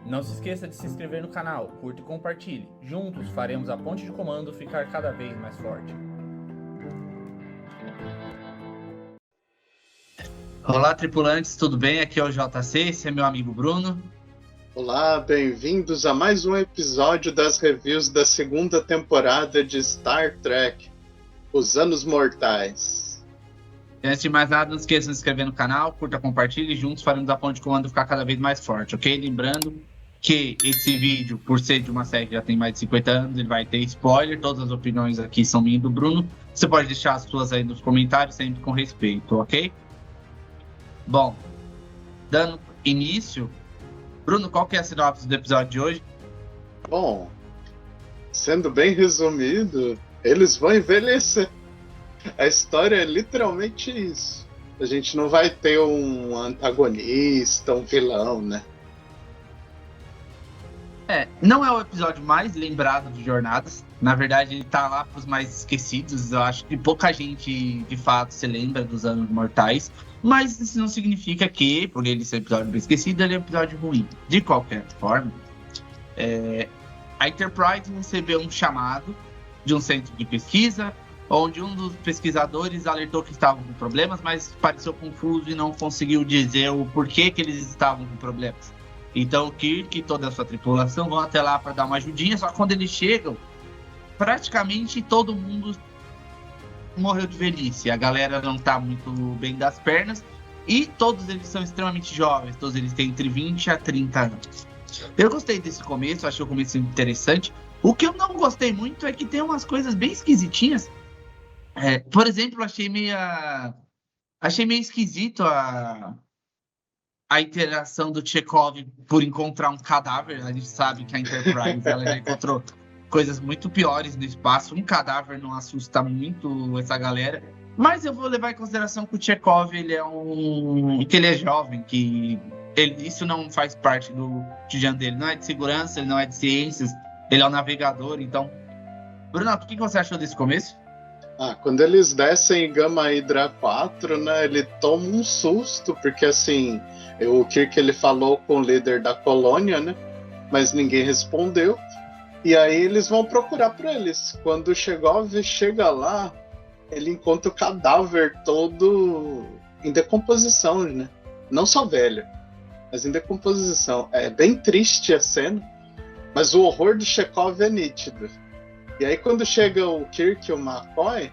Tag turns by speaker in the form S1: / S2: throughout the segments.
S1: Não se esqueça de se inscrever no canal, curta e compartilhe. Juntos faremos a ponte de comando ficar cada vez mais forte.
S2: Olá, tripulantes, tudo bem? Aqui é o JC, esse é meu amigo Bruno.
S3: Olá, bem-vindos a mais um episódio das reviews da segunda temporada de Star Trek, Os Anos Mortais.
S2: Antes de mais nada, não esqueça de se inscrever no canal, curta, compartilhe, juntos faremos a ponte de comando ficar cada vez mais forte, ok? Lembrando que esse vídeo, por ser de uma série que já tem mais de 50 anos, ele vai ter spoiler, todas as opiniões aqui são minhas e do Bruno. Você pode deixar as suas aí nos comentários, sempre com respeito, ok? Bom, dando início, Bruno, qual que é a sinopse do episódio de hoje?
S3: Bom, sendo bem resumido, eles vão envelhecer. A história é literalmente isso. A gente não vai ter um antagonista, um vilão, né?
S2: Não é o episódio mais lembrado de Jornadas. Na verdade, ele tá lá pros mais esquecidos. Eu acho que pouca gente, de fato, se lembra dos Anos Mortais. Mas isso não significa que, por ele ser um episódio bem esquecido, ele é um episódio ruim. De qualquer forma, a Enterprise recebeu um chamado de um centro de pesquisa, onde um dos pesquisadores alertou que estavam com problemas, mas pareceu confuso e não conseguiu dizer o porquê que eles estavam com problemas. Então o Kirk e toda a sua tripulação vão até lá para dar uma ajudinha, só que quando eles chegam, praticamente todo mundo morreu de velhice. A galera não tá muito bem das pernas e todos eles são extremamente jovens, todos eles têm entre 20 a 30 anos. Eu gostei desse começo, achei o começo interessante. O que eu não gostei muito é que tem umas coisas bem esquisitinhas. Por exemplo, achei meio esquisito a interação do Chekhov por encontrar um cadáver. A gente sabe que a Enterprise ela já encontrou coisas muito piores no espaço. Um cadáver não assusta muito essa galera. Mas eu vou levar em consideração que o Chekhov ele é jovem, que isso não faz parte do cotidiano dele. Não é de segurança, ele não é de ciências, ele é um navegador. Então, Bruno, o que você achou desse começo?
S3: Quando eles descem em Gama Hydra 4, né, ele toma um susto, porque assim, o Kirk ele falou com o líder da colônia, né, mas ninguém respondeu, e aí eles vão procurar por eles. Quando o Chekhov chega lá, ele encontra o cadáver todo em decomposição, né, não só velho, mas em decomposição. É bem triste a cena, mas o horror do Chekhov é nítido. E aí quando chega o Kirk e o McCoy,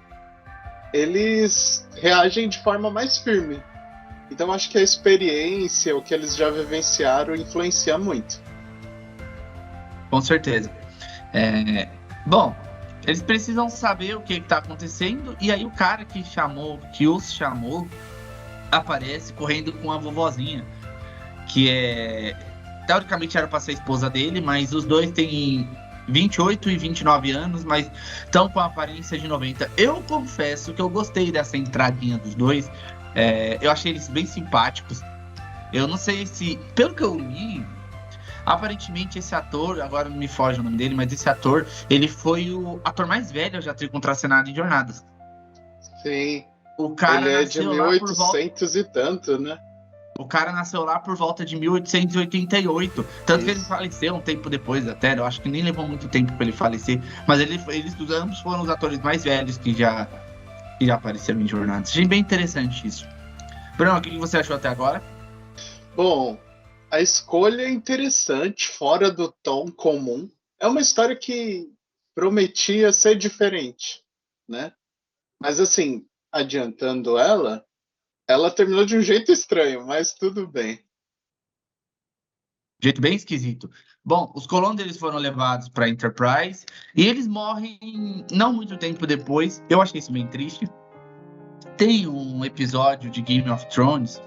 S3: eles reagem de forma mais firme. Então acho que a experiência, o que eles já vivenciaram, influencia muito.
S2: Com certeza. Bom, eles precisam saber o que está acontecendo, e aí o cara que os chamou, aparece correndo com a vovozinha, que teoricamente era para ser a esposa dele, mas os dois têm 28 e 29 anos, mas estão com a aparência de 90. Eu confesso que eu gostei dessa entradinha dos dois. Eu achei eles bem simpáticos. Eu não sei se, pelo que eu li, aparentemente esse ator, agora não me foge o nome dele, mas esse ator, ele foi o ator mais velho a já ter contracenado em Jornadas.
S3: Sim.
S2: O cara
S3: ele é de 1800 e tanto, né?
S2: O cara nasceu lá por volta de 1888. Tanto que ele
S3: Isso.
S2: faleceu um tempo depois até. Eu acho que nem levou muito tempo para ele falecer. Mas eles ambos foram os atores mais velhos que já apareceram em Jornadas. Achei bem interessante isso. Bruno, o que você achou até agora?
S3: Bom, a escolha é interessante, fora do tom comum. É uma história que prometia ser diferente, né? Mas assim, adiantando ela terminou de um jeito estranho, mas tudo bem.
S2: De jeito bem esquisito. Bom, os colonos eles foram levados para Enterprise e eles morrem não muito tempo depois. Eu achei isso bem triste. Tem um episódio de Game of Thrones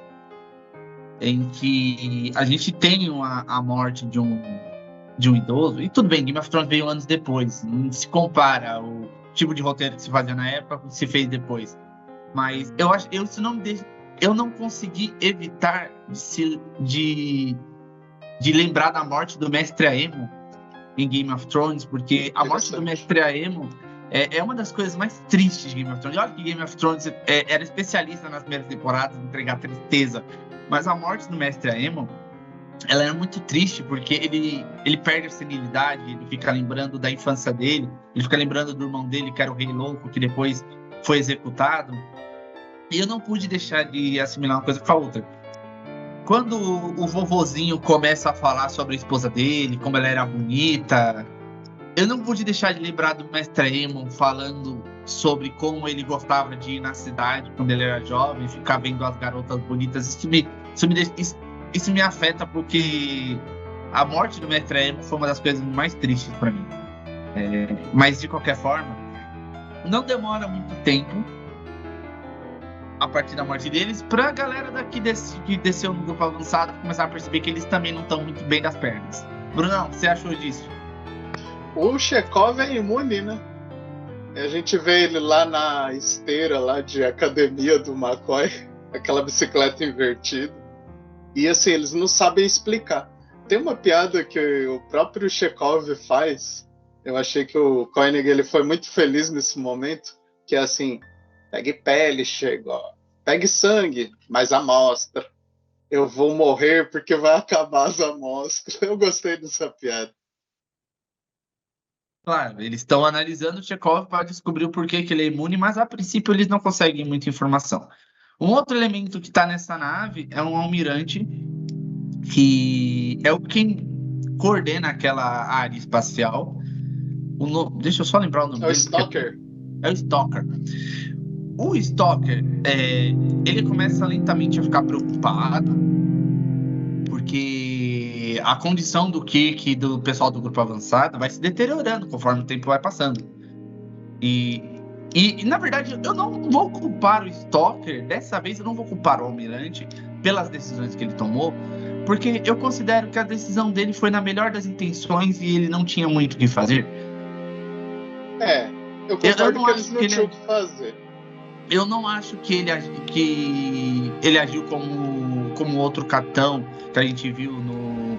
S2: em que a gente tem a morte de um idoso. E tudo bem, Game of Thrones veio anos depois. Não se compara o tipo de roteiro que se fazia na época com o que se fez depois. Mas eu não consegui evitar de lembrar da morte do Mestre Aemon em Game of Thrones, porque a morte do Mestre Aemon é uma das coisas mais tristes de Game of Thrones. Olha que Game of Thrones era especialista nas primeiras temporadas em entregar tristeza, mas a morte do Mestre Aemon ela é muito triste, porque ele perde a senilidade, ele fica lembrando da infância dele, ele fica lembrando do irmão dele, que era o Rei Louco, que depois foi executado. E eu não pude deixar de assimilar uma coisa com a outra. Quando o vovozinho começa a falar sobre a esposa dele, como ela era bonita, eu não pude deixar de lembrar do Mestre Aemon falando sobre como ele gostava de ir na cidade quando ele era jovem, ficar vendo as garotas bonitas. Isso me afeta, porque a morte do Mestre Aemon foi uma das coisas mais tristes para mim. Mas de qualquer forma, não demora muito tempo a partir da morte deles pra galera que desceu no grupo avançado começar a perceber que eles também não estão muito bem das pernas. Brunão, o que você achou disso?
S3: O Chekhov é imune, né? A gente vê ele lá na esteira lá de academia do McCoy, aquela bicicleta invertida. E assim, eles não sabem explicar. Tem uma piada que o próprio Chekhov faz. Eu achei que o Koenig ele foi muito feliz nesse momento, que é assim: pegue pele, chegou. Pegue sangue, mas amostra. Eu vou morrer porque vai acabar as amostras. Eu gostei dessa piada.
S2: Claro, eles estão analisando o Chekhov para descobrir o porquê que ele é imune, mas a princípio eles não conseguem muita informação. Um outro elemento que está nessa nave é um almirante, que é quem coordena aquela área espacial. Deixa eu só lembrar o nome
S3: É o
S2: dele.
S3: Stalker.
S2: É o Stalker. O Stalker, ele começa lentamente a ficar preocupado, porque a condição do Kirk e do pessoal do grupo avançado vai se deteriorando conforme o tempo vai passando. E na verdade, eu não vou culpar o Stalker, dessa vez eu não vou culpar o Almirante pelas decisões que ele tomou, porque eu considero que a decisão dele foi na melhor das intenções e ele não tinha muito o que fazer.
S3: Eu concordo que eles não tinham o
S2: que
S3: que fazer.
S2: Eu não acho que ele agiu como outro capitão que a gente viu no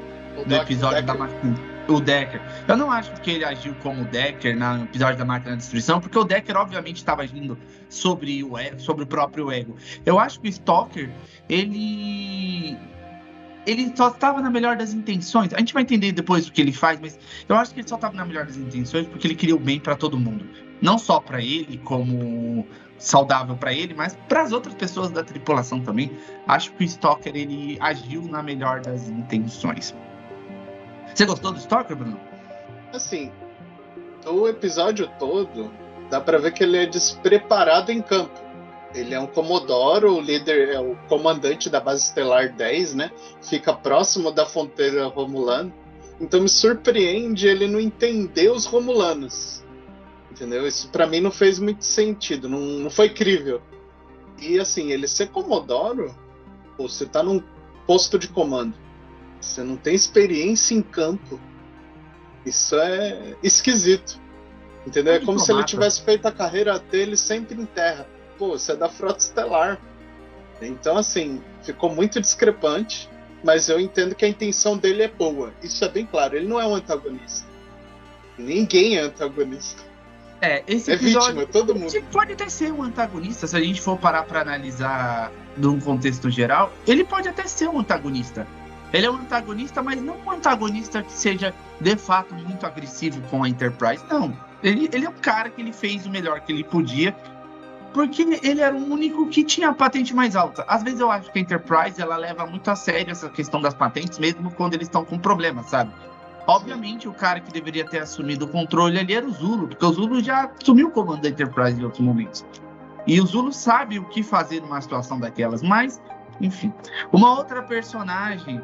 S2: episódio da máquina. O Decker. Eu não acho que ele agiu como o Decker no episódio da máquina da destruição, porque o Decker obviamente estava agindo sobre o próprio ego. Eu acho que o Stalker, ele só estava na melhor das intenções. A gente vai entender depois o que ele faz, mas eu acho que ele só estava na melhor das intenções porque ele queria o bem para todo mundo. Não só para ele, como saudável para ele, mas para as outras pessoas da tripulação também. Acho que o Stalker ele agiu na melhor das intenções. Você gostou do Stalker, Bruno?
S3: Assim, o episódio todo dá pra ver que ele é despreparado em campo. Ele é um Comodoro, o líder é o comandante da base estelar 10, né? Fica próximo da fronteira romulana. Então me surpreende ele não entender os romulanos. Entendeu? Isso pra mim não fez muito sentido, não foi crível. E assim, ele ser Comodoro, você tá num posto de comando. Você não tem experiência em campo. Isso é esquisito. Entendeu? É como se ele tivesse feito a carreira dele sempre em terra. Pô, você é da Frota Estelar. Então, assim, ficou muito discrepante, mas eu entendo que a intenção dele é boa. Isso é bem claro. Ele não é um antagonista. Ninguém é antagonista.
S2: Esse
S3: episódio, vítima, todo mundo.
S2: Pode até ser um antagonista, se a gente for parar para analisar num contexto geral, ele pode até ser um antagonista. Ele é um antagonista, mas não um antagonista que seja, de fato, muito agressivo com a Enterprise. Não. Ele é um cara que ele fez o melhor que ele podia, porque ele era o único que tinha a patente mais alta. Às vezes eu acho que a Enterprise ela leva muito a sério essa questão das patentes, mesmo quando eles estão com problemas, sabe? Obviamente, o cara que deveria ter assumido o controle ali era o Zulu, porque o Zulu já assumiu o comando da Enterprise em outros momentos. E o Zulu sabe o que fazer numa situação daquelas, mas, enfim. Uma outra personagem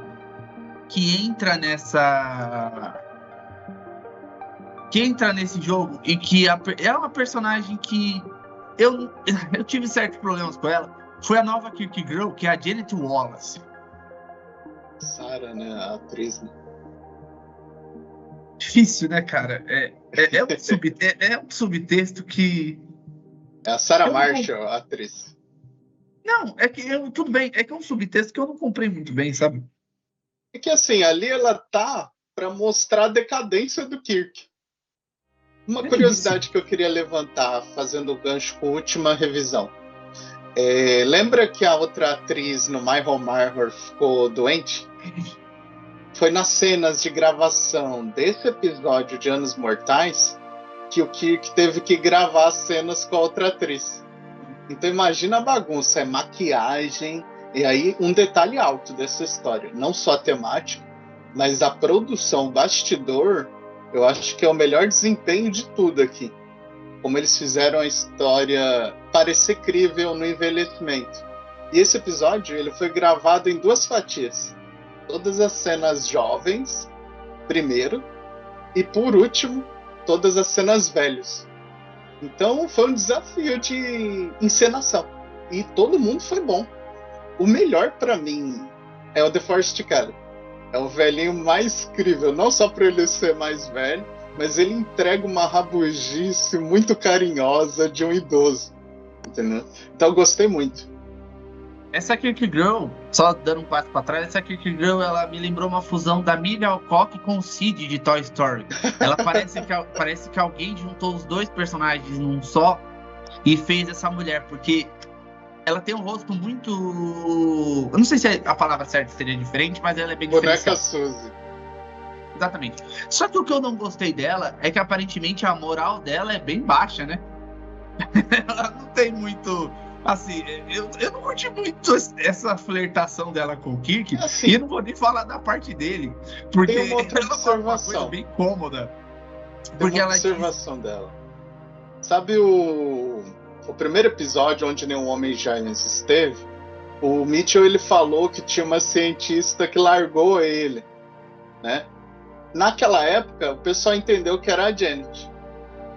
S2: que entra nesse jogo e que é uma personagem que eu tive certos problemas com ela, foi a nova Kirk Girl, que é a Janet Wallace.
S3: Sarah, né? A atriz, né?
S2: Difícil, né, cara? É um subtexto que...
S3: É a Sarah Marshall, a atriz.
S2: Não, tudo bem, é que é um subtexto que eu não comprei muito bem, sabe?
S3: É que assim, ali ela tá pra mostrar a decadência do Kirk. Uma curiosidade que eu queria levantar, fazendo o gancho com a última revisão. Lembra que a outra atriz no My Home Horror ficou doente? foi nas cenas de gravação desse episódio de Anos Mortais que o Kirk teve que gravar as cenas com a outra atriz. Então imagina a bagunça, é maquiagem. E aí um detalhe alto dessa história, não só a temática, mas a produção, o bastidor, eu acho que é o melhor desempenho de tudo aqui. Como eles fizeram a história parecer crível no envelhecimento. E esse episódio ele foi gravado em 2 fatias. Todas as cenas jovens, primeiro, e por último, todas as cenas velhos. Então foi um desafio de encenação. E todo mundo foi bom. O melhor pra mim é o DeForest Kelley. É o velhinho mais crível, não só por ele ser mais velho, mas ele entrega uma rabugice muito carinhosa de um idoso. Entendeu? Então eu gostei muito.
S2: Essa Kirk Girl, só dando um passo pra trás, essa Kirk Girl, ela me lembrou uma fusão da Millie Alcock com o Sid de Toy Story. Ela parece que alguém juntou os 2 personagens num só e fez essa mulher, porque ela tem um rosto muito... Eu não sei se a palavra certa seria diferente, mas ela é bem
S3: Boneca
S2: diferenciada.
S3: Suzy.
S2: Exatamente. Só que o que eu não gostei dela é que aparentemente a moral dela é bem baixa, né? Ela não tem muito... Assim, eu não curti muito essa flertação dela com o Kirk,
S3: Assim,
S2: e eu não vou nem falar da parte dele, porque
S3: tem uma outra
S2: ela fala uma coisa
S3: observação.
S2: bem cômoda.
S3: Tem
S2: Porque
S3: uma
S2: ela
S3: observação dela. Sabe o primeiro episódio onde nenhum Homem Giants esteve? O Mitchell ele falou que tinha uma cientista que largou ele, né? Naquela época, o pessoal entendeu que era a Janet.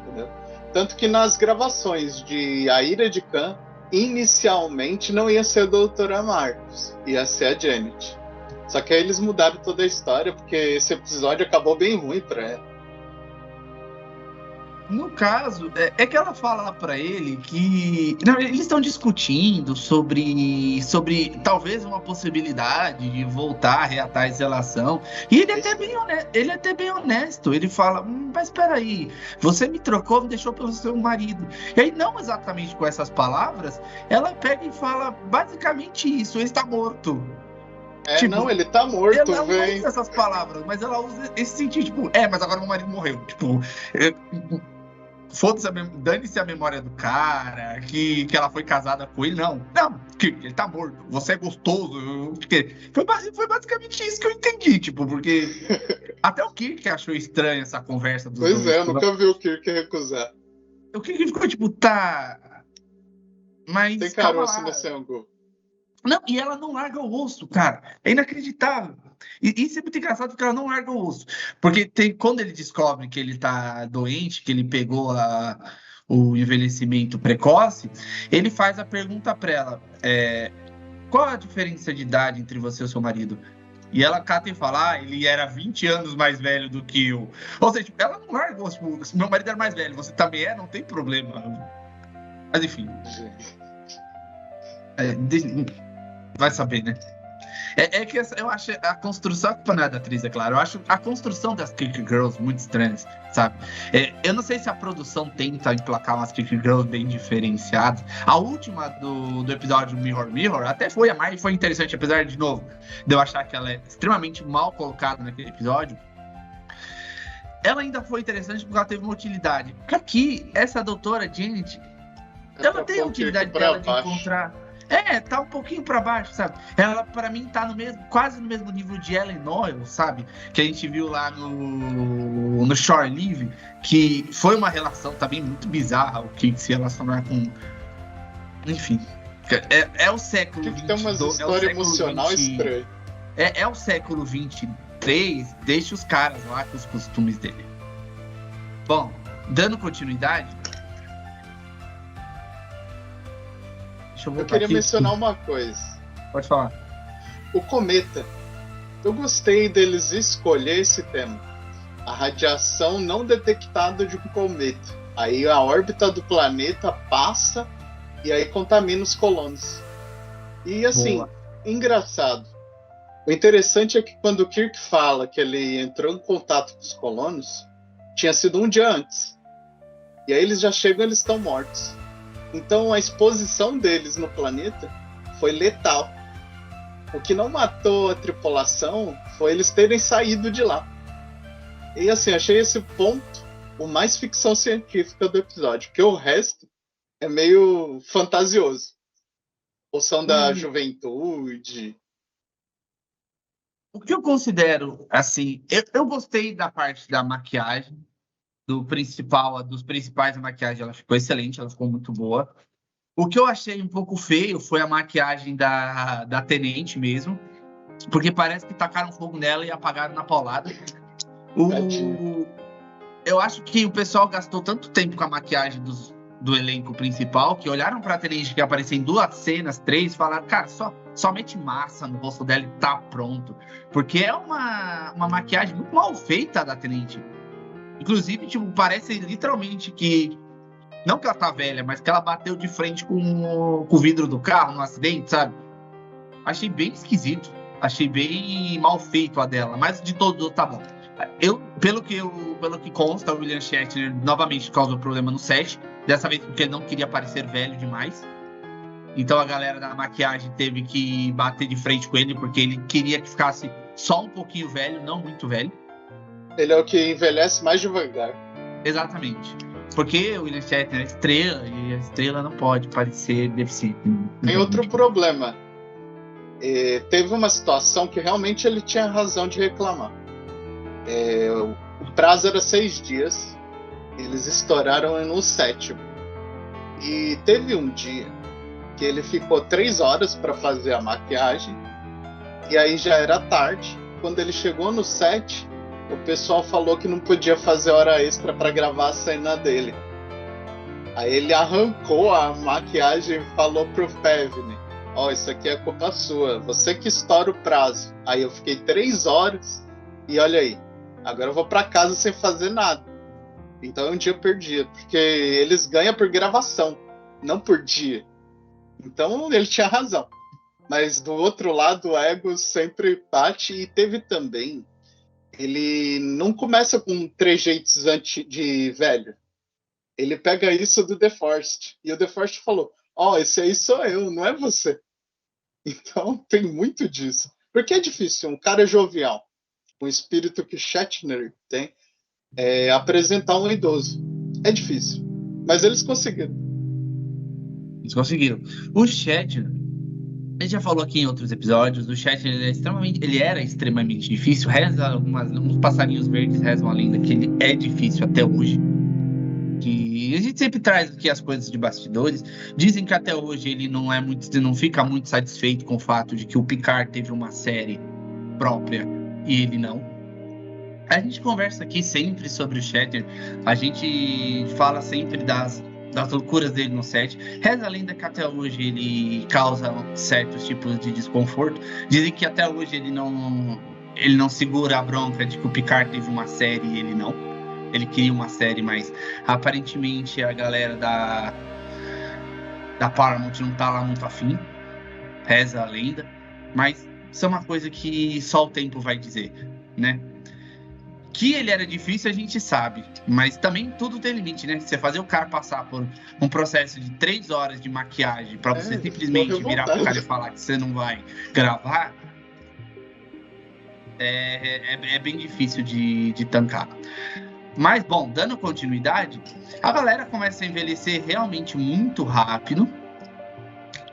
S3: Entendeu? Tanto que nas gravações de A Ira de Khan, inicialmente não ia ser a Doutora Marcos, ia ser a Janet. Só que aí eles mudaram toda a história, porque esse episódio acabou bem ruim pra ela.
S2: No caso, é que ela fala pra ele que... Não, eles estão discutindo sobre talvez uma possibilidade de voltar a reatar essa relação. E ele é até bem honesto. Ele fala, mas espera aí, você me trocou, me deixou pelo seu marido. E aí, não exatamente com essas palavras, ela pega e fala basicamente isso, ele está morto. Tipo,
S3: Não, ele tá morto,
S2: ela não
S3: velho.
S2: usa essas palavras, mas ela usa esse sentido, tipo, mas agora meu marido morreu. Tipo, foda-se, dane-se a memória do cara, que ela foi casada com ele. Não, ele tá morto, você é gostoso. Foi basicamente isso que eu entendi, tipo, porque até o Kirk achou estranha essa conversa dos
S3: Pois
S2: dois.
S3: é, eu nunca vi o Kirk recusar.
S2: O Kirk ficou tipo, tá, mas
S3: Tem
S2: calma
S3: caroço
S2: lá.
S3: nesse ângulo.
S2: Não, e ela não larga o osso, cara. É inacreditável. E isso é muito engraçado porque ela não larga o osso. Porque quando ele descobre que ele tá doente, que ele pegou o envelhecimento precoce, ele faz a pergunta pra ela: qual a diferença de idade entre você e o seu marido? E ela cata e fala: ele era 20 anos mais velho do que eu. Ou seja, ela não larga o osso. Tipo, meu marido era mais velho, você também não tem problema. Mas enfim. Vai saber, né? É que eu acho a construção, a culpa não é da atriz, é claro. Eu acho a construção das Kirk Girls muito estranhas, sabe? Eu não sei se a produção tenta emplacar umas Kirk Girls bem diferenciadas. A última do episódio Mirror Mirror até foi a mais foi interessante, apesar de novo de eu achar que ela é extremamente mal colocada naquele episódio. Ela ainda foi interessante porque ela teve uma utilidade. Aqui, essa doutora Janet, ela tem a utilidade dela de encontrar. Tá um pouquinho pra baixo, sabe? Ela, pra mim, tá quase no mesmo nível de Ellen Noel, sabe? Que a gente viu lá no Shore Leave, que foi uma relação também muito bizarra, o que se relacionar com... Enfim. É o século
S3: Que
S2: 22.
S3: tem umas histórias emocional estranhas.
S2: É o século 23, deixa os caras lá com os costumes dele. Bom, dando continuidade...
S3: Eu queria mencionar uma coisa.
S2: Pode falar.
S3: O cometa. Eu gostei deles escolher esse tema. A radiação não detectada de um cometa. Aí a órbita do planeta passa e aí contamina os colonos. E assim, engraçado. O interessante é que quando o Kirk fala que ele entrou em contato com os colonos, tinha sido um dia antes. E aí eles já chegam e eles estão mortos. Então a exposição deles no planeta foi letal. O que não matou a tripulação foi eles terem saído de lá. E assim, achei esse ponto o mais ficção científica do episódio, porque o resto é meio fantasioso. Poção da juventude.
S2: O que eu considero, assim, eu gostei da parte da maquiagem, dos principais da maquiagem, ela ficou excelente, ela ficou muito boa. O que eu achei um pouco feio foi a maquiagem da Tenente mesmo, porque parece que tacaram fogo nela e apagaram na paulada. Eu acho que o pessoal gastou tanto tempo com a maquiagem do elenco principal que olharam pra Tenente que apareceu em 2 cenas, 3, falaram, cara, só mete massa no rosto dela e tá pronto. Porque é uma maquiagem muito mal feita da Tenente. Inclusive, tipo, parece literalmente que... Não que ela tá velha, mas que ela bateu de frente com o vidro do carro no acidente, sabe? Achei bem esquisito. Achei bem mal feito a dela. Mas de todo, tá bom. Pelo que consta, o William Shatner novamente causou problema no set. Dessa vez porque ele não queria parecer velho demais. Então a galera da maquiagem teve que bater de frente com ele, porque ele queria que ficasse só um pouquinho velho, não muito velho.
S3: Ele é o que envelhece mais devagar.
S2: Exatamente. Porque o William Shatner é estrela, e a estrela não pode parecer deficiente.
S3: Tem outro problema. Teve uma situação que realmente ele tinha razão de reclamar. O prazo era 6 dias. Eles estouraram no 7º. E teve um dia que ele ficou 3 horas para fazer a maquiagem. E aí já era tarde. Quando ele chegou no set, o pessoal falou que não podia fazer hora extra para gravar a cena dele. Aí ele arrancou a maquiagem e falou pro Pevney: isso aqui é culpa sua, você que estoura o prazo. Aí eu fiquei 3 horas e olha aí, agora eu vou para casa sem fazer nada. Então é um dia perdido, porque eles ganham por gravação, não por dia. Então ele tinha razão. Mas do outro lado, o ego sempre bate. E teve também... Ele não começa com trejeitos de velho. Ele pega isso do The Forest. E o The Forest falou: esse aí sou eu, não é você. Então tem muito disso. Porque é difícil um cara jovial, com o espírito que Shatner tem, apresentar um idoso. É difícil. Mas eles conseguiram.
S2: Eles conseguiram. O Shatner, a gente já falou aqui em outros episódios, o Shatner ele era extremamente difícil. Uns passarinhos verdes rezam a lenda que ele é difícil até hoje. Que a gente sempre traz aqui as coisas de bastidores. Dizem que até hoje ele não fica muito satisfeito com o fato de que o Picard teve uma série própria e ele não. A gente conversa aqui sempre sobre o Shatner. A gente fala sempre das loucuras dele no set. Reza a lenda que até hoje ele causa certos tipos de desconforto. Dizem que até hoje ele não segura a bronca de que o Picard teve uma série e ele não. Ele queria uma série, mas aparentemente a galera da Paramount não tá lá muito afim. Reza a lenda. Mas isso é uma coisa que só o tempo vai dizer, né? Que ele era difícil, a gente sabe. Mas também tudo tem limite, né? Você fazer o cara passar por um processo de 3 horas de maquiagem pra você simplesmente virar pro cara e falar que você não vai gravar, é bem difícil de tancar. Mas, bom, dando continuidade, a galera começa a envelhecer realmente muito rápido.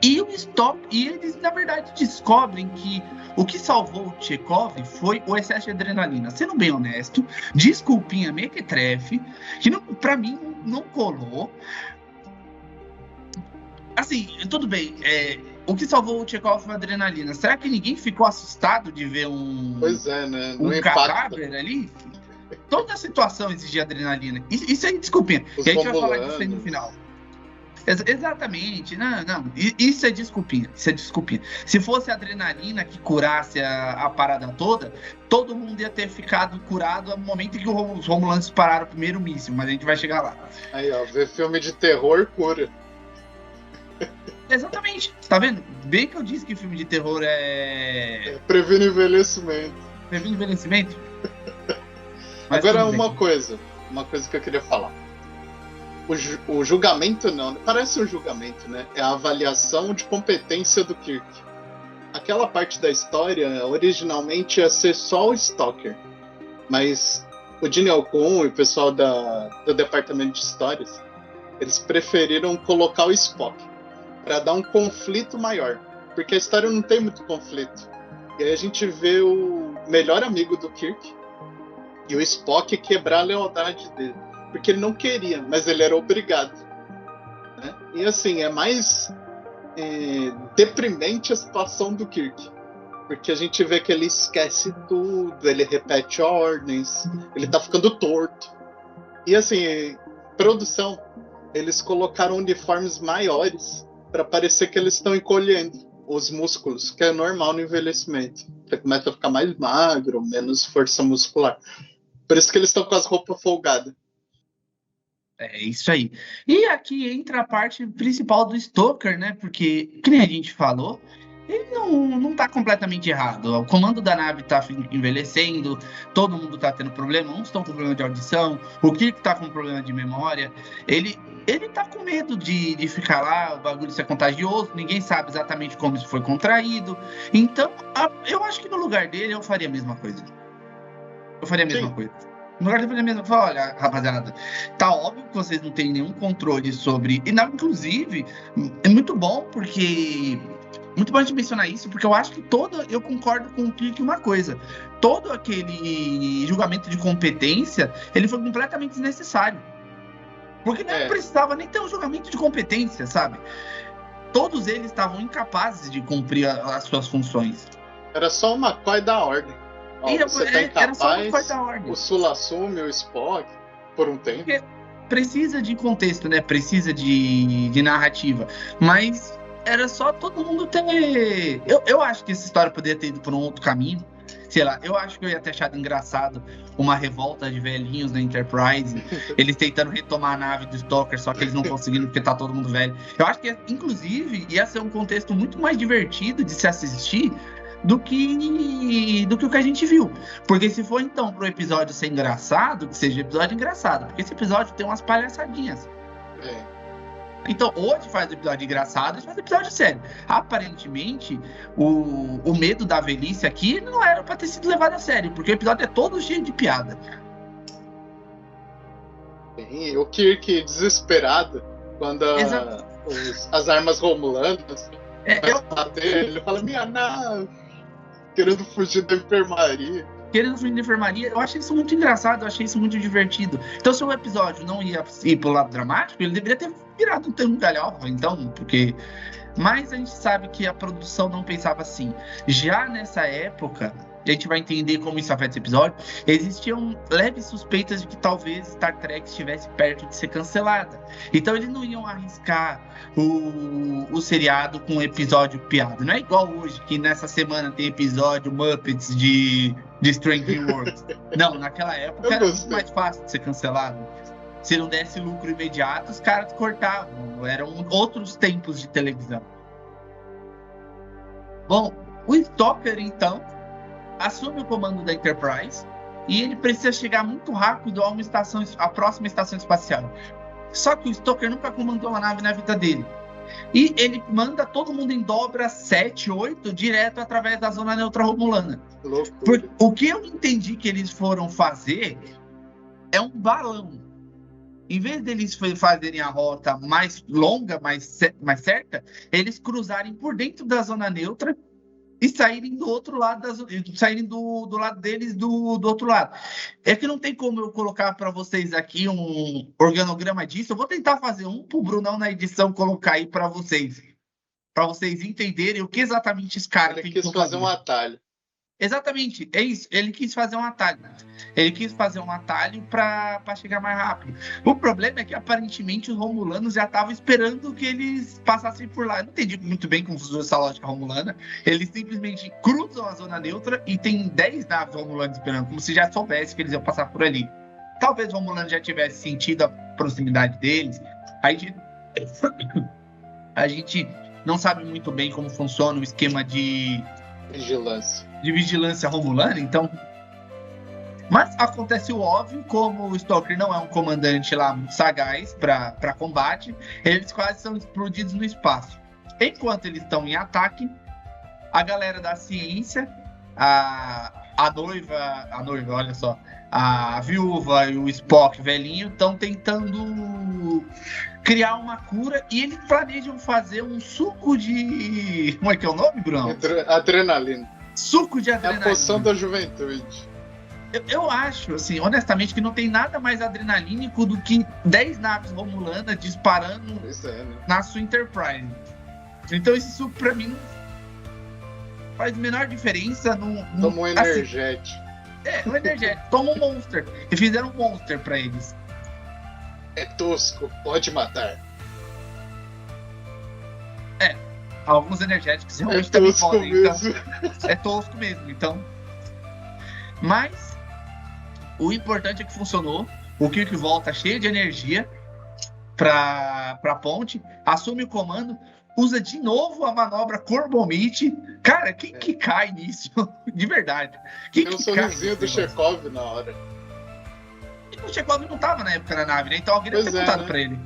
S2: E eles, na verdade, descobrem que o que salvou o Chekov foi o excesso de adrenalina. Sendo bem honesto, desculpinha mequetrefe, que pra mim não colou. Assim, tudo bem, o que salvou o Chekov foi a adrenalina. Será que ninguém ficou assustado de ver um cadáver ali? Toda a situação exigia adrenalina. Isso é desculpinha. E a gente vai falar disso aí no final. Exatamente, não, isso é desculpinha, Se fosse a adrenalina que curasse a parada toda, todo mundo ia ter ficado curado no momento em que os Romulanos pararam o primeiro míssil, mas a gente vai chegar lá.
S3: Aí, ver filme de terror cura.
S2: Exatamente, tá vendo? Bem que eu disse que filme de terror
S3: previne envelhecimento.
S2: Previne envelhecimento?
S3: Agora uma coisa que eu queria falar. O julgamento não, parece um julgamento, né? É a avaliação de competência do Kirk. aquela parte da história originalmente ia ser só o Stalker. Mas o Gene Hackman e o pessoal do departamento de histórias, eles preferiram colocar o Spock para dar um conflito maior. Porque a história não tem muito conflito. E aí a gente vê o melhor amigo do Kirk e o Spock quebrar a lealdade dele. Porque ele não queria, mas ele era obrigado. Né? E assim, é mais deprimente a situação do Kirk. Porque a gente vê que ele esquece tudo, ele repete ordens, ele tá ficando torto. E assim, produção, eles colocaram uniformes maiores para parecer que eles estão encolhendo os músculos, que é normal no envelhecimento. Você começa a ficar mais magro, menos força muscular. Por isso que eles estão com as roupas folgadas.
S2: É isso aí. E aqui entra a parte principal do Stoker, né? Porque, que nem a gente falou, ele não tá completamente errado. O comando da nave tá envelhecendo, todo mundo tá tendo problema, uns estão com problema de audição, o Kirk tá com problema de memória. Ele tá com medo de ficar lá, o bagulho ser contagioso, ninguém sabe exatamente como isso foi contraído. Então, eu acho que no lugar dele eu faria a mesma coisa. No lugar dele, mesmo, eu falo, olha, rapaziada, tá óbvio que vocês não têm nenhum controle sobre. E, inclusive, é muito bom porque. Muito bom a gente mencionar isso, porque eu acho que eu concordo com o Kirk uma coisa. Todo aquele julgamento de competência, ele foi completamente desnecessário. Porque não precisava nem ter um julgamento de competência, sabe? Todos eles estavam incapazes de cumprir as suas funções.
S3: Era só uma coisa da ordem. Ó, você tá incapaz, o Sula assume o Spock por um tempo. Porque
S2: precisa de contexto, né? Precisa de narrativa. Mas era só todo mundo ter... Eu acho que essa história poderia ter ido por um outro caminho. Sei lá, eu acho que eu ia ter achado engraçado uma revolta de velhinhos na Enterprise, eles tentando retomar a nave do Stalker, só que eles não conseguindo porque tá todo mundo velho. Eu acho que, inclusive, ia ser um contexto muito mais divertido de se assistir do que o que a gente viu. Porque se for, então, pro episódio ser engraçado, que seja episódio engraçado. Porque esse episódio tem umas palhaçadinhas. Então, hoje faz episódio engraçado, faz episódio sério. Aparentemente, o medo da velhice aqui não era pra ter sido levado a sério, porque o episódio é todo cheio de piada.
S3: Sim, o Kirk desesperado quando as armas romulanas ele fala, minha nave, querendo fugir da enfermaria.
S2: Eu achei isso muito engraçado, eu achei isso muito divertido. Então, se o episódio não ia ir pro lado dramático, ele deveria ter virado um galhofa, então, porque... Mas a gente sabe que a produção não pensava assim. Já nessa época, a gente vai entender como isso afeta esse episódio, existiam leves suspeitas de que talvez Star Trek estivesse perto de ser cancelada. Então eles não iam arriscar o seriado com um episódio piada. Não é igual hoje, que nessa semana tem episódio Muppets de Strange Worlds. Não, naquela época era muito mais fácil de ser cancelado. Se não desse lucro imediato, os caras cortavam. Eram outros tempos de televisão. Bom, o Stoker, então, assume o comando da Enterprise e ele precisa chegar muito rápido à próxima estação espacial. Só que o Stoker nunca comandou uma nave na vida dele. E ele manda todo mundo em dobra 7, 8 direto através da zona neutra romulana. O que eu entendi que eles foram fazer é um balão. Em vez deles fazerem a rota mais longa, mais certa, eles cruzarem por dentro da zona neutra e saírem do outro lado, saírem do lado deles do outro lado. É que não tem como eu colocar para vocês aqui um organograma disso. Eu vou tentar fazer um para o Brunão na edição colocar aí para vocês entenderem o que exatamente esse cara
S3: tem que fazer. Ele quis fazer um atalho.
S2: Exatamente, é isso. Ele quis fazer um atalho. Ele quis fazer um atalho para chegar mais rápido. O problema é que, aparentemente, os romulanos já estavam esperando que eles passassem por lá. Eu não entendi muito bem como funciona essa lógica romulana. Eles simplesmente cruzam a zona neutra e tem 10 naves romulanas esperando, como se já soubesse que eles iam passar por ali. Talvez o romulano já tivesse sentido a proximidade deles. A gente não sabe muito bem como funciona o esquema de vigilância romulana, então. Mas acontece o óbvio, como o Stoker não é um comandante lá muito sagaz para combate, eles quase são explodidos no espaço. Enquanto eles estão em ataque, a galera da ciência, a noiva, olha só, a viúva e o Spock velhinho estão tentando criar uma cura e eles planejam fazer um suco de... Como é que é o nome, Bruno?
S3: Adrenalina.
S2: Suco de
S3: É a
S2: adrenalina.
S3: poção da juventude.
S2: Eu acho, assim, honestamente, que não tem nada mais adrenalínico do que 10 naves romulanas disparando
S3: Pois é, né?
S2: na sua Enterprise. Então esse suco, pra mim, não faz a menor diferença.
S3: Toma um
S2: assim,
S3: energético.
S2: um energético. Toma um Monster. E fizeram um Monster pra eles.
S3: É tosco, pode matar.
S2: Alguns energéticos
S3: É
S2: realmente também
S3: tosco
S2: podem.
S3: mesmo.
S2: Então, é tosco mesmo, então. Mas o importante é que funcionou. O Kirk volta cheio de energia pra ponte, assume o comando, usa de novo a manobra Corbomite. Cara, quem que cai nisso? De verdade. Quem
S3: Tem um
S2: que cai
S3: sorrisinho do
S2: nesse negócio?
S3: Chekhov na hora.
S2: E o Chekhov não tava na época na nave, né? Então alguém deve
S3: Pois
S2: ter
S3: é,
S2: contado
S3: né?
S2: pra ele.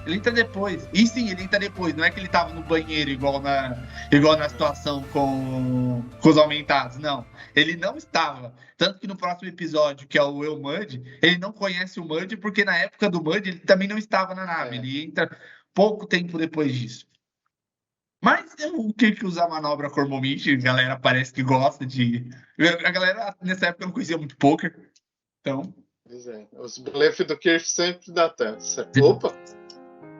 S2: Ele entra depois. E sim, ele entra depois. Não é que ele tava no banheiro igual na situação com os aumentados. Não. Ele não estava. Tanto que no próximo episódio, que é o El Mud, ele não conhece o Mud, porque na época do Mud ele também não estava na nave.
S3: É.
S2: Ele entra pouco tempo depois disso. Mas o que usa a manobra Corbomite, a galera parece que gosta de. A galera nessa época não conhecia muito poker. Então.
S3: Pois é. Os blefs do Kirk sempre dão certo. Opa!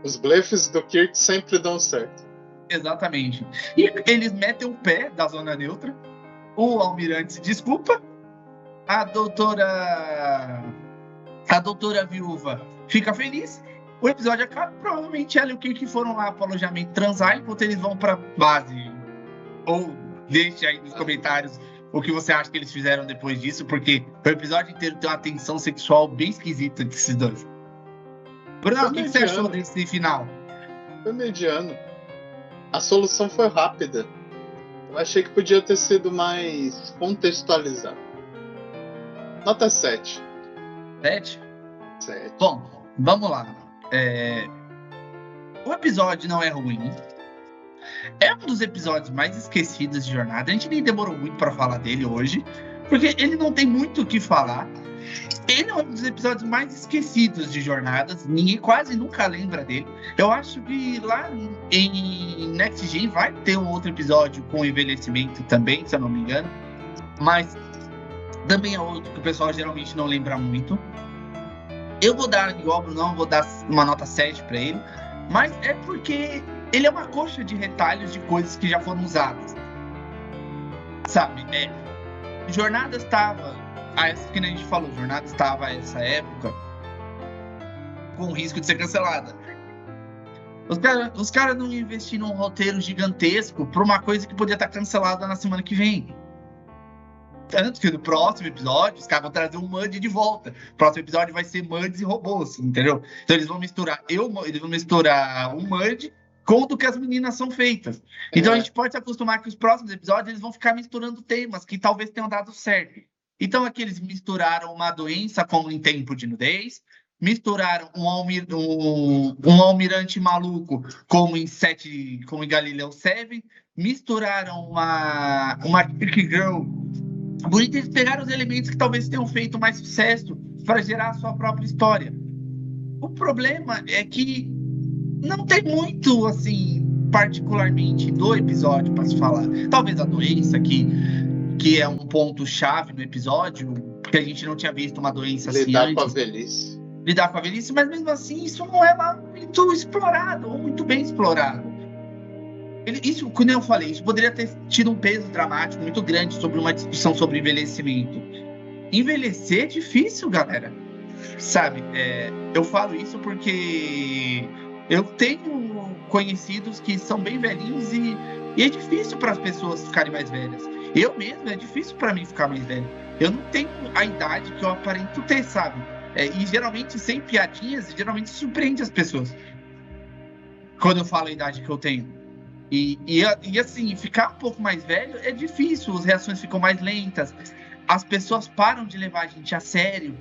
S3: Os blefs do Kirk sempre dão certo.
S2: Exatamente. E eles metem o pé da zona neutra. O almirante se desculpa. A doutora viúva fica feliz. O episódio acaba. Provavelmente ela e o Kirk foram lá para o alojamento transar enquanto eles vão para base. Ou deixe aí nos comentários o que você acha que eles fizeram depois disso, porque o episódio inteiro tem uma tensão sexual bem esquisita desses dois. Bruno, o que você achou desse final?
S3: Foi mediano. A solução foi rápida. Eu achei que podia ter sido mais contextualizado. Nota 7.
S2: 7?
S3: 7.
S2: Bom, vamos lá. O episódio não é ruim. É um dos episódios mais esquecidos de Jornada. A gente nem demorou muito para falar dele hoje, porque ele não tem muito o que falar. Ele é um dos episódios mais esquecidos de Jornadas. Ninguém quase nunca lembra dele. Eu acho que lá em Next Gen vai ter um outro episódio com envelhecimento também, se eu não me engano. Mas também é outro que o pessoal geralmente não lembra muito. Eu vou dar, igual o Bruno, vou dar uma nota 7 para ele. Mas é porque ele é uma coxa de retalhos de coisas que já foram usadas. Sabe? Jornadas estava... que nem a gente falou, Jornada estava a essa época com o risco de ser cancelada. Os caras não investiram num roteiro gigantesco para uma coisa que podia estar cancelada na semana que vem. Tanto que no próximo episódio os caras vão trazer o Mud de volta. O próximo episódio vai ser Muds e robôs, entendeu? Então eles vão misturar o Mud com o que as meninas são feitas. Então a gente pode se acostumar que os próximos episódios eles vão ficar misturando temas que talvez tenham dado certo. Então aqui eles misturaram uma doença como em tempo de nudez, misturaram um almirante maluco como em Galileu 7, misturaram uma Kirk Girl bonita. Eles pegaram os elementos que talvez tenham feito mais sucesso para gerar a sua própria história. O problema é que não tem muito, assim, particularmente do episódio para se falar. Talvez a doença que é um ponto-chave no episódio, porque a gente não tinha visto uma doença assim
S3: Lidar
S2: antes.
S3: com a velhice.
S2: Lidar com a velhice, mas mesmo assim isso não é lá muito explorado, ou muito bem explorado. Isso, como eu falei, isso poderia ter tido um peso dramático muito grande sobre uma discussão sobre envelhecimento. Envelhecer é difícil, galera. Sabe? Eu falo isso porque eu tenho conhecidos que são bem velhinhos e é difícil para as pessoas ficarem mais velhas. Eu mesmo, é difícil para mim ficar mais velho. Eu não tenho a idade que eu aparento ter, sabe? E geralmente, sem piadinhas, geralmente surpreende as pessoas quando eu falo a idade que eu tenho. E assim, ficar um pouco mais velho é difícil, as reações ficam mais lentas, as pessoas param de levar a gente a sério,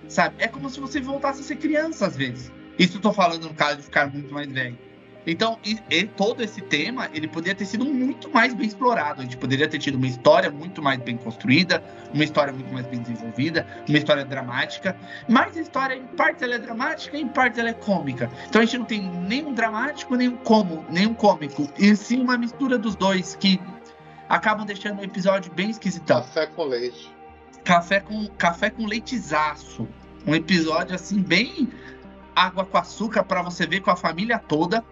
S2: sabe? É como se você voltasse a ser criança às vezes. Isso eu tô falando no caso de ficar muito mais velho. Então, e todo esse tema, ele poderia ter sido muito mais bem explorado. A gente poderia ter tido uma história muito mais bem construída, uma história muito mais bem desenvolvida, uma história dramática. Mas a história, em partes, ela é dramática, em partes, ela é cômica. Então, a gente não tem nenhum dramático, nenhum cômico. E sim uma mistura dos dois, que acabam deixando o episódio bem esquisitão.
S3: Café com leite.
S2: Café com leitezaço. Um episódio, assim, bem água com açúcar para você ver com a família toda.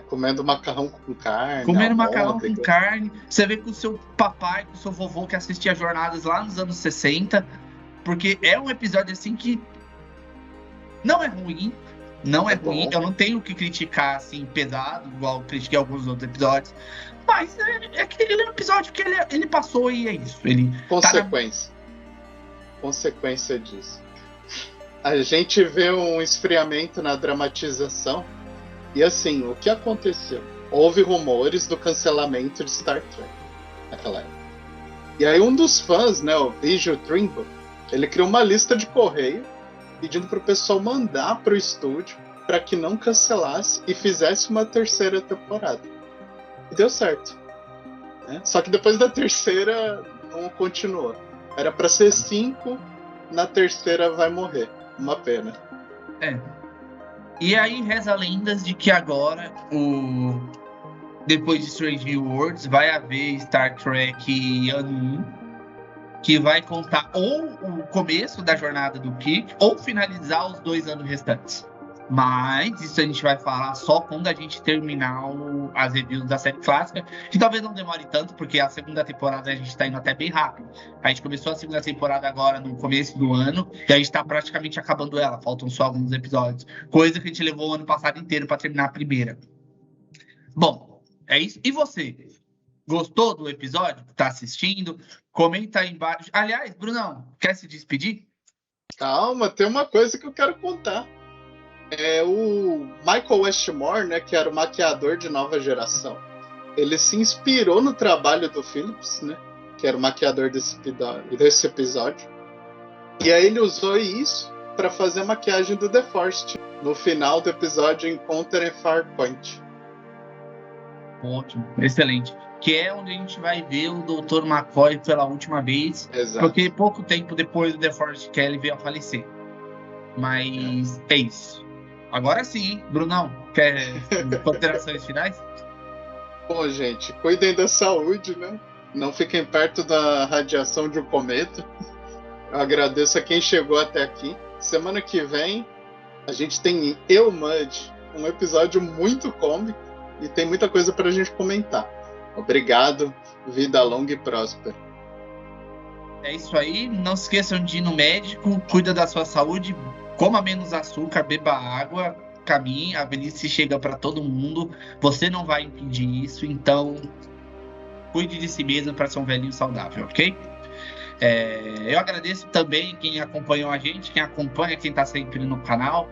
S3: Comendo macarrão com carne.
S2: Comendo macarrão com carne. Você vê com o seu papai, com o seu vovô que assistia Jornadas lá nos anos 60. Porque é um episódio assim que não é ruim. Não é ruim.
S3: Bom.
S2: Eu não tenho que criticar assim pesado, igual eu critiquei alguns outros episódios. Mas ele é um episódio que ele passou e é isso. Ele
S3: Consequência. Consequência disso. A gente vê um esfriamento na dramatização. E assim, o que aconteceu? Houve rumores do cancelamento de Star Trek naquela época. E aí um dos fãs, né, o Visual Trimble, ele criou uma lista de correio pedindo para o pessoal mandar para o estúdio para que não cancelasse e fizesse uma terceira temporada. E deu certo. Né? Só que depois da terceira não continuou. Era para ser 5, na terceira vai morrer. Uma pena.
S2: E aí reza lendas de que agora, depois de Strange New Worlds, vai haver Star Trek Ano 1, que vai contar ou o começo da jornada do Kirk, ou finalizar os 2 anos restantes. Mas isso a gente vai falar só quando a gente terminar as reviews da série clássica, que talvez não demore tanto, porque a segunda temporada a gente está indo até bem rápido. A gente começou a segunda temporada agora no começo do ano, e a gente está praticamente acabando ela, faltam só alguns episódios. Coisa que a gente levou o ano passado inteiro para terminar a primeira. Bom, é isso. E você? Gostou do episódio? Tá assistindo? Comenta aí embaixo. Aliás, Brunão, quer se despedir?
S3: Calma, tem uma coisa que eu quero contar. O Michael Westmore, né, que era o maquiador de Nova Geração, ele se inspirou no trabalho do Phillips, né, que era o maquiador desse episódio. E aí ele usou isso para fazer a maquiagem do The Forest no final do episódio Encounter em Farpoint.
S2: Ótimo, excelente. Que é onde a gente vai ver o Dr. McCoy pela última vez.
S3: Exato.
S2: Porque pouco tempo depois do The Forest Kelly veio a falecer. Mas é isso. Agora sim, hein? Brunão, quer considerações finais?
S3: Bom, gente, cuidem da saúde, né? Não fiquem perto da radiação de um cometa. Eu agradeço a quem chegou até aqui. Semana que vem a gente tem Eu Mud, um episódio muito cômico e tem muita coisa pra gente comentar. Obrigado, vida longa e próspera.
S2: É isso aí, não se esqueçam de ir no médico, cuida da sua saúde, coma menos açúcar, beba água, caminhe, a velhice chega para todo mundo, você não vai impedir isso, então cuide de si mesmo para ser um velhinho saudável, ok? Eu agradeço também quem acompanhou a gente, quem acompanha, quem está sempre no canal.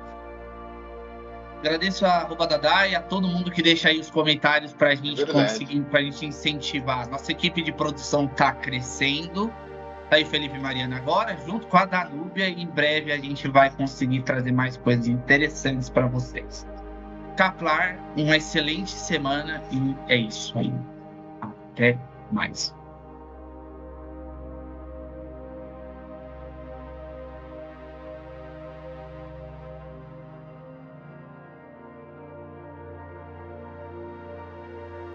S2: Agradeço a Dadá e a todo mundo que deixa aí os comentários para a gente conseguir, para a gente incentivar. Nossa equipe de produção está crescendo. Tá aí Felipe e Mariana agora, junto com a Danúbia, e em breve a gente vai conseguir trazer mais coisas interessantes para vocês. Kaplar, uma excelente semana e é isso aí. Até mais.